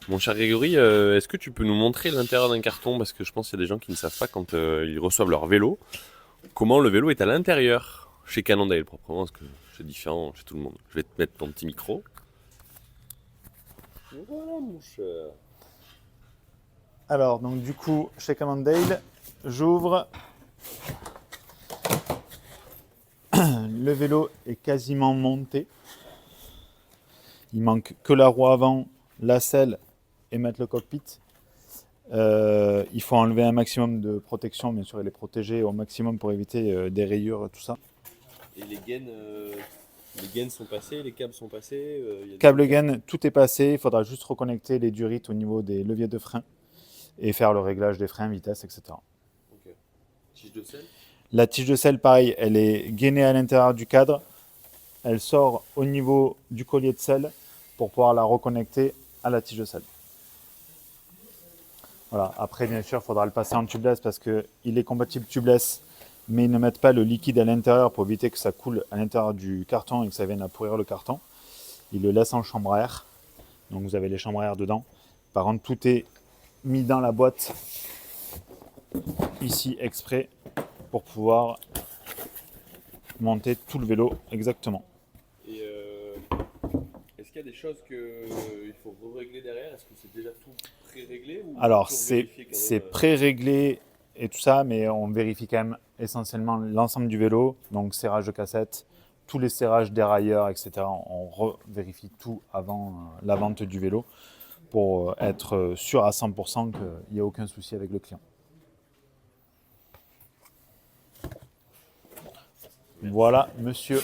Mon cher Grégory, est-ce que tu peux nous montrer l'intérieur d'un carton? Parce que je pense qu'il y a des gens qui ne savent pas quand ils reçoivent leur vélo, comment le vélo est à l'intérieur chez Cannondale proprement, parce que c'est différent chez tout le monde. Je vais te mettre ton petit micro. Voilà mon cher. Alors, donc du coup, chez Cannondale, j'ouvre. Le vélo est quasiment monté. Il manque que la roue avant, la selle et mettre le cockpit. Il faut enlever un maximum de protection, bien sûr, il est protégé au maximum pour éviter des rayures, tout ça. Et les gaines sont passées, les câbles sont passés, il y a des Câble câbles. gaine, tout est passé. Il faudra juste reconnecter les durites au niveau des leviers de frein et faire le réglage des freins, vitesse, etc. Ok. Tige de sel. La tige de selle, pareil, elle est gainée à l'intérieur du cadre. Elle sort au niveau du collier de selle pour pouvoir la reconnecter à la tige de selle. Voilà. Après, bien sûr, il faudra le passer en tubeless parce qu'il est compatible tubeless, mais ils ne mettent pas le liquide à l'intérieur pour éviter que ça coule à l'intérieur du carton et que ça vienne à pourrir le carton. Ils le laissent en chambre à air. Donc vous avez les chambres à air dedans. Par contre, tout est mis dans la boîte ici exprès pour pouvoir monter tout le vélo exactement. Et est-ce qu'il y a des choses qu'il faut régler derrière? Est-ce que c'est déjà tout pré-réglé ou il faut Alors toujours vérifier quand c'est même pré-réglé et tout ça, mais on vérifie quand même essentiellement l'ensemble du vélo, donc serrage de cassette, tous les serrages dérailleurs, etc. On revérifie tout avant la vente du vélo pour être sûr à 100% qu'il n'y a aucun souci avec le client. Merci. Voilà, monsieur.